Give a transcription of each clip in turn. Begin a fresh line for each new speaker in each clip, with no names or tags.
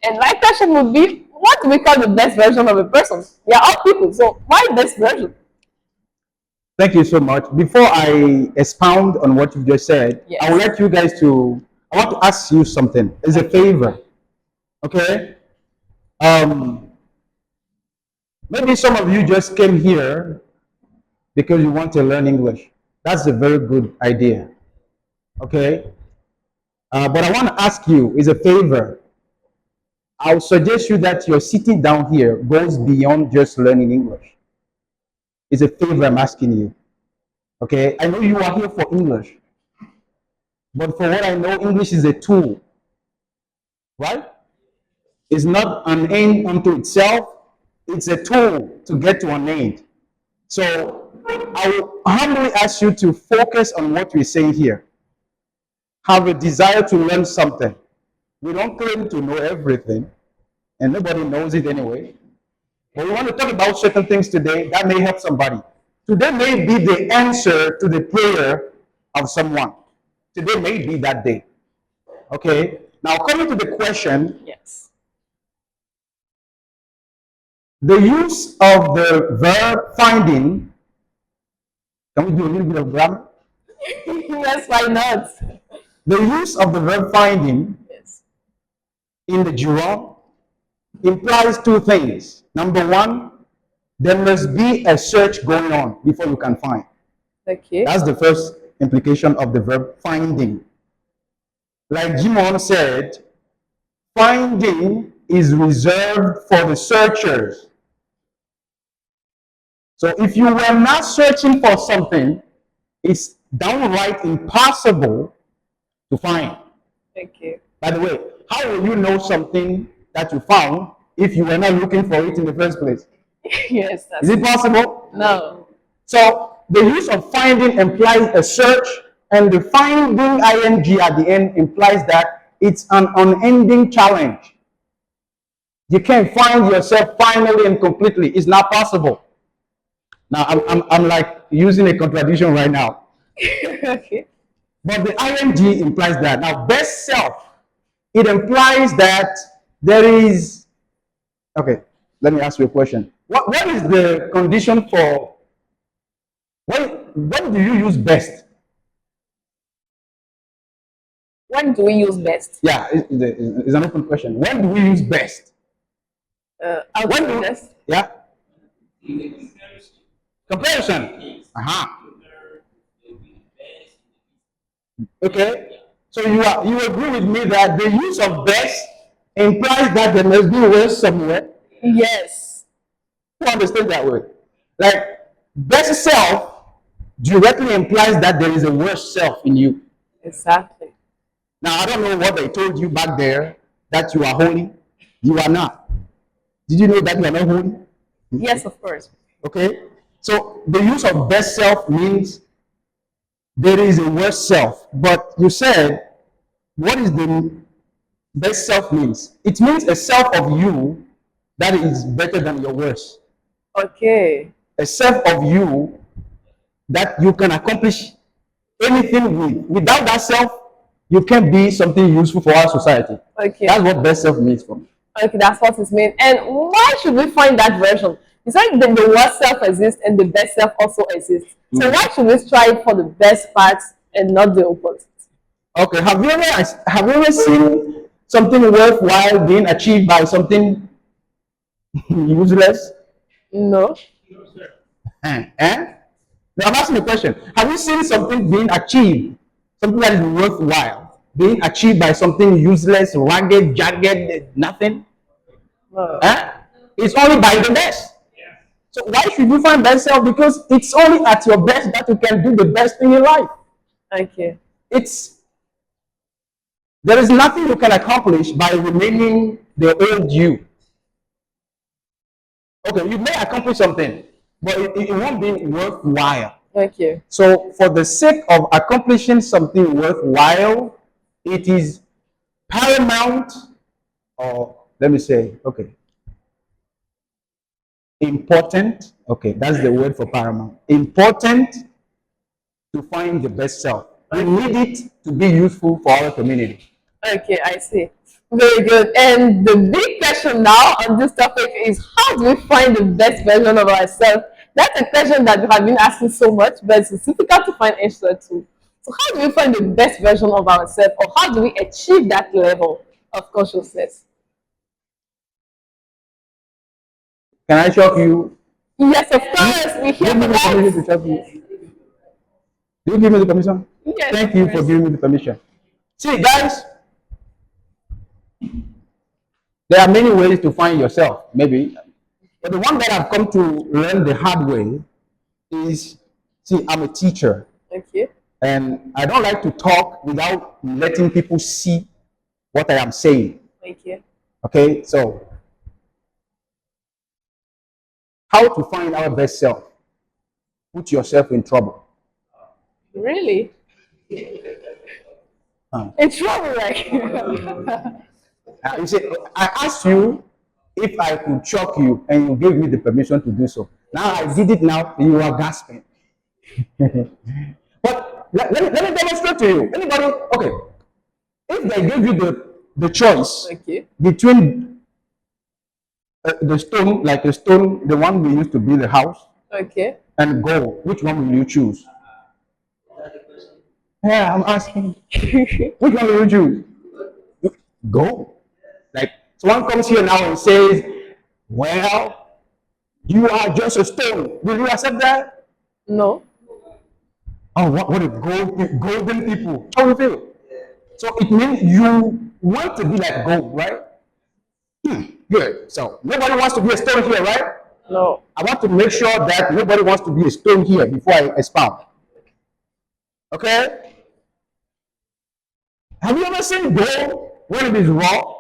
And my question would be, what do we call the best version of a person? We are all people, so why best version?
Thank you so much. Before I expound on what you just said,
Yes.
I would like you guys to, I want to ask you something. It's a favor. Okay? Maybe some of you just came here because you want to learn English. That's a very good idea. Okay? But I want to ask you, is a favor. I'll suggest you that your sitting down here goes beyond just learning English. It's a favor I'm asking you. Okay? I know you are here for English. But for what I know, English is a tool. Right? It's not an end unto itself. It's a tool to get to an end. So I will humbly ask you to focus on what we're saying here. Have a desire to learn something. We don't claim to know everything, and nobody knows it anyway. But we want to talk about certain things today that may help somebody. Today may be the answer to the prayer of someone. Today may be that day. Okay? Now, coming to the question,
Yes.
the use of the verb finding. Can we do a little bit of grammar?
Yes, why not?
The use of the verb finding
Yes.
in the gerund implies two things. Number one, there must be a search going on before you can find.
Okay.
That's the first implication of the verb finding. Like Jimon said, finding is reserved for the searchers. So if you were not searching for something, it's downright impossible to find.
Okay.
By the way, how will you know something that you found if you were not looking for it in the first place?
Yes, that's
Is it possible?
no.
So the use of finding implies a search, and the finding ing at the end implies that it's an unending challenge. You can't find yourself finally and completely. It's not possible. Now I'm like using a contradiction right now.
Okay.
But the ing implies that. Now, best self, it implies that there is. Okay, let me ask you a question. What is the condition for when do you use best?
When do we use best?
Yeah, it's an open question. When do we use best?
I'll
When
do
do
this.
yeah? Comparison. Uh-huh. Okay. So you agree with me that the use of best implies that there must be worse somewhere?
Yes.
You understand that way? Like best self directly implies that there is a worse self in you.
Exactly.
Now I don't know what they told you back there that you are holy. You are not. Did you know that you are not holy?
Yes, of course.
Okay. So the use of best self means there is a worse self. But you said, what is the best self means? It means a self of you that is better than your worst.
Okay.
A self of you that you can accomplish anything with. Without that self, you can't be something useful for our society.
Okay.
That's what best self means for me.
Okay, that's what it means. And why should we find that version? It's like the worst self exists and the best self also exists. So why should we strive for the best parts and not the opposite?
Okay, have you ever seen something worthwhile being achieved by something useless?
No.
Eh? Now I'm asking a question. Have you seen something being achieved, something that is worthwhile, being achieved by something useless, ragged, jagged, nothing?
No.
Eh? It's only by the best. So why should you find best self? Because it's only at your best that you can do the best thing in life.
Okay.
There is nothing you can accomplish by remaining the old you. Okay, you may accomplish something, but it won't be worthwhile.
Okay.
So for the sake of accomplishing something worthwhile, it is paramount, or let me say, okay, important. Okay, that's the word for paramount. Important to find the best self. We need it to be useful for our community.
Okay, I see. Very good. And the big question now on this topic is how do we find the best version of ourselves? That's a question that we have been asking so much, but it's difficult to find answer to. So how do we find the best version of ourselves, or how do we achieve that level of consciousness?
Can I shock you?
Yes, of course, we hear
Give me
for
the permission
that.
to shock you. Do you give me the permission?
Yes,
Thank
of
you for
course.
giving me the permission. See, guys, there are many ways to find yourself, maybe. But the one that I've come to learn the hard way is, see, I'm a teacher.
Okay.
And I don't like to talk without letting people see what I am saying.
Thank you.
Okay, so how to find our best self? Put yourself in trouble.
Really? In trouble, like.
You see, I asked you if I could shock you, and you gave me the permission to do so. Now I did it. Now you are gasping. But let me demonstrate to you. Anybody? Okay. If they give you the choice
Okay.
between the stone, like the stone, the one we used to build a house,
Okay.
and gold, which one will you choose? Yeah, I'm asking. Which one will you choose? Gold. Like someone comes here now and says, "Well, you are just a stone." Will you accept that?
No.
Oh, what a golden people. How do you feel? So it means you want to be like gold, right? Good. So nobody wants to be a stone here, right?
No.
I want to make sure that nobody wants to be a stone here before I expound. Okay? Have you ever seen gold when it is raw?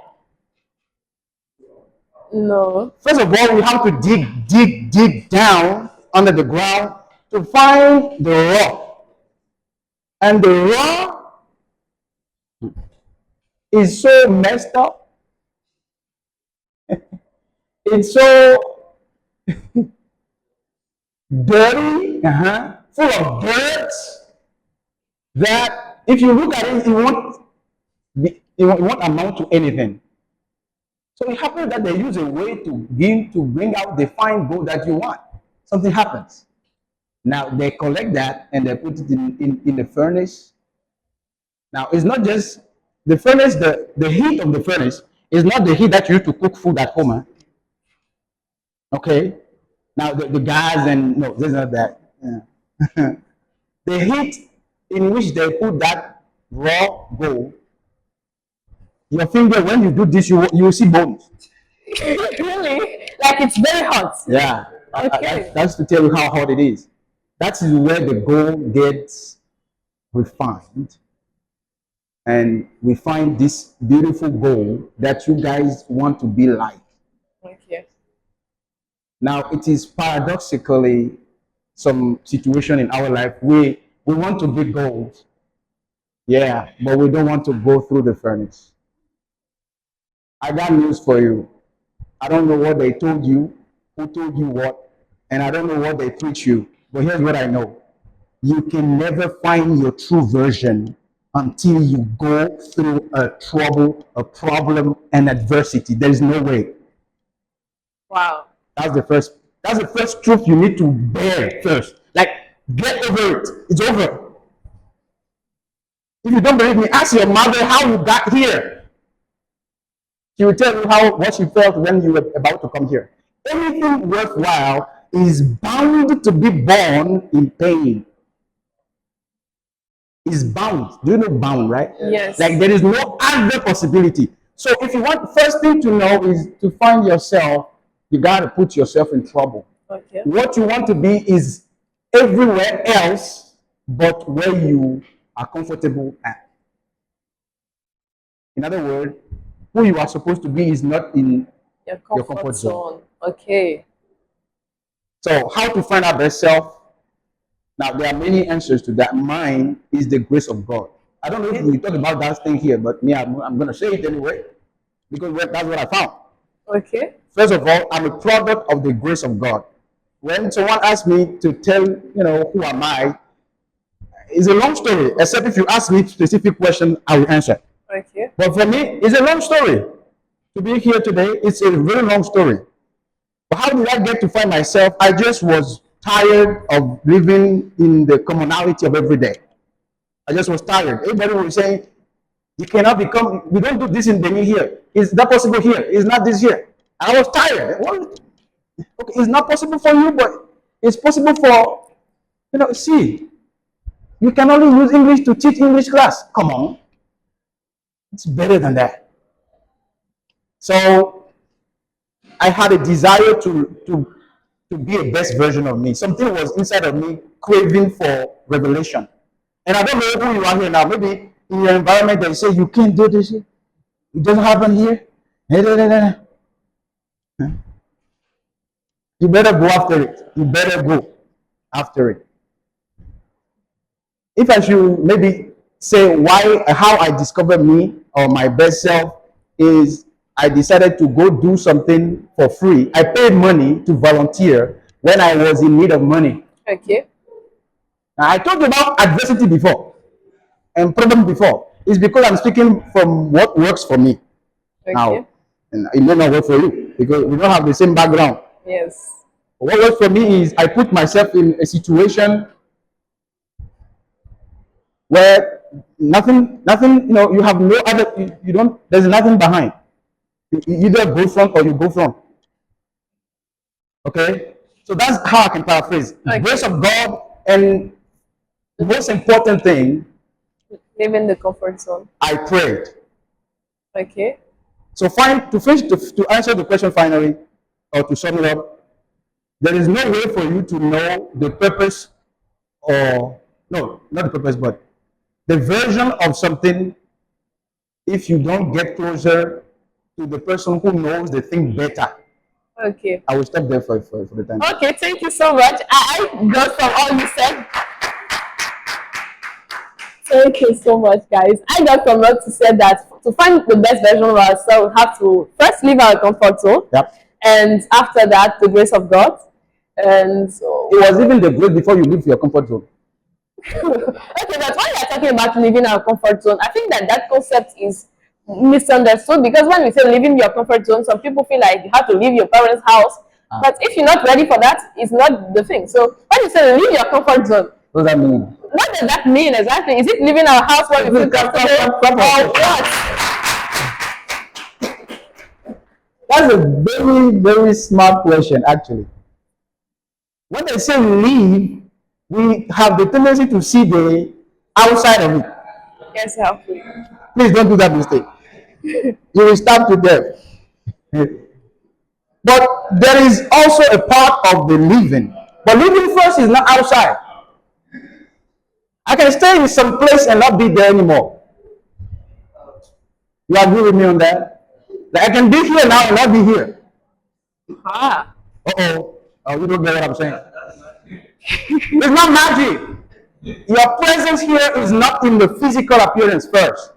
No.
First of all, we have to dig down under the ground to find the rock. And the rock is so messed up. It's so dirty, full of dirt, that if you look at it, it won't amount to anything. So it happens that they use a way to bring out the fine gold that you want. Something happens. Now they collect that and they put it in the furnace. Now it's not just the furnace, the heat of the furnace is not the heat that you use to cook food at home. Okay? Now the gas and no, there's not that. Yeah. The heat in which they put that raw gold, your finger, when you do this, you will see bones.
Really? Like it's very hot.
Yeah.
Okay.
That's to tell you how hot it is. That is where the gold gets refined. And we find this beautiful gold that you guys want to be like.
Okay.
Now, it is paradoxically some situation in our life where we want to be gold. Yeah, but we don't want to go through the furnace. I got news for you. I don't know what they told you, who told you what, and I don't know what they preach you. But here's what I know. You can never find your true version until you go through a trouble, a problem, and adversity. There is no way.
Wow.
That's the first truth you need to bear first. Like, get over it. It's over. If you don't believe me, ask your mother how you got here. She will tell you what she felt when you were about to come here. Anything worthwhile is bound to be born in pain. Is bound. Do you know bound, right?
Yes.
Like there is no other possibility. So if you want, first thing to know is to find yourself, you got to put yourself in trouble.
Okay.
What you want to be is everywhere else but where you are comfortable at. In other words, who you are supposed to be is not in
Your comfort zone. Okay.
So how to find our best self? Now, there are many answers to that. Mine is the grace of God. I don't know if we talk about that thing here, but me, I'm going to say it anyway, because that's what I found.
Okay.
First of all, I'm a product of the grace of God. When someone asks me to tell, who am I, it's a long story, except if you ask me a specific question, I will answer.
Okay.
But for me, it's a long story. To be here today, it's a very long story. But how did I get to find myself? I just was tired of living in the commonality of every day. I just was tired. Everybody was saying, you cannot become, we don't do this in Benin here. Is that possible here? Is not this here? I was tired. What? Okay, it's not possible for you, but it's possible for, see, you can only use English to teach English class. Come on. It's better than that. So I had a desire to be a best version of me. Something was inside of me craving for revelation. And I don't know who you are here now. Maybe in your environment they say you can't do this. It doesn't happen here. You better go after it. You better go after it. If I should maybe say how I discovered me or my best self is I decided to go do something for free. I paid money to volunteer when I was in need of money.
Okay.
Now, I talked about adversity before and problem before. It's because I'm speaking from what works for me.
Okay.
Now, and it may not work for you because we don't have the same background.
Yes.
But what works for me is I put myself in a situation where nothing, you have no other, you don't, there's nothing behind. You either go front or you go front. Okay? So that's how I can paraphrase.
Okay.
Grace of God, and the most important thing,
Live in the comfort zone.
I prayed.
Okay.
So to answer the question finally, or to sum it up, there is no way for you to know the purpose, or no, not the purpose, but the version of something if you don't get closer to the person who knows the thing better.
Okay.
I will stop there for the time.
Okay, thank you so much. I got from all you said. Thank you so much, guys. I got from what you said that to find the best version of ourselves, we have to first leave our comfort zone.
Yep.
And after that, the grace of God. And so
it was even the grace before you leave your comfort zone.
Okay, but when you're talking about leaving our comfort zone, I think that concept is misunderstood, because when we say leaving your comfort zone, some people feel like you have to leave your parents' house. But if you're not ready for that, it's not the thing. So when you say leave your comfort zone,
what does that mean?
What does that mean exactly? Is it leaving our house where we feel comfortable, or what?
That's a very, very smart question, actually. When they say leave, we have the tendency to see the outside of it.
Yes, helpful.
Please don't do that mistake. You will start to death. But there is also a part of the living. But living first is not outside. I can stay in some place and not be there anymore. You agree with me on that? Like I can be here now and not be here. Uh-oh. Oh, you don't get what I'm saying. It's not magic. Your presence here is not in the physical appearance first.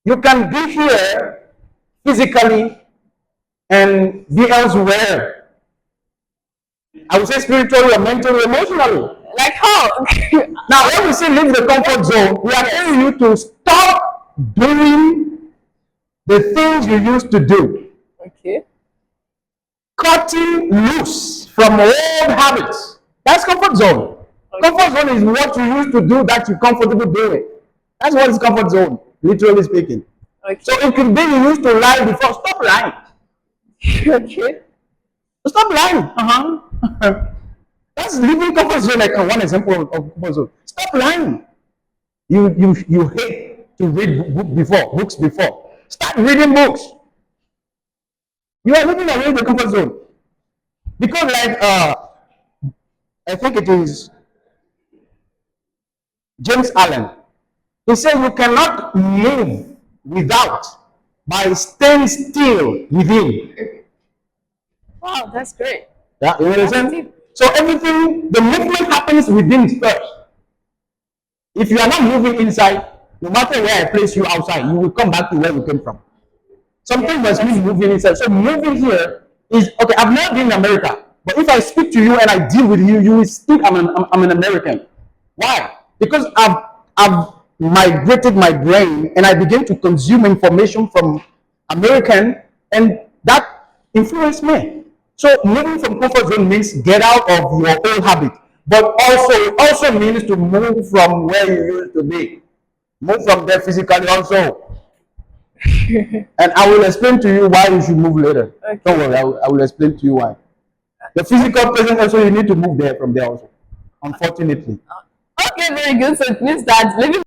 You can be here physically and be elsewhere. I would say spiritually or mentally, emotionally.
Like how?
Now, when we say leave the comfort zone, we are telling you to stop doing the things you used to do.
Okay.
Cutting loose from old habits. That's comfort zone. Okay. Comfort zone is what you used to do that you're comfortable doing. That's what is comfort zone, literally speaking.
Okay.
So it could be you used to lie before. Stop lying.
Okay.
Stop lying. That's living comfort zone. Like one example of comfort zone. Stop lying. You hate to read books before. Start reading books. You are living away the comfort zone. Because I think it is James Allen. He said you cannot move without by staying still within.
Wow, that's great.
Yeah, you understand? So everything, the movement happens within first. If you are not moving inside, no matter where I place you outside, you will come back to where you came from. Something must be moving inside. So moving here is, okay, I've never been in America. But if I speak to you and I deal with you, you will think I'm an American. Why? Because I've migrated my brain and I began to consume information from American, and that influenced me. So moving from comfort zone means get out of your old habit, but also means to move from where you used to be. Move from there physically also. And I will explain to you why you should move later.
Okay.
Don't worry, I will explain to you why. The physical presence also, you need to move there from there also. Unfortunately.
Okay, very good. So it means that living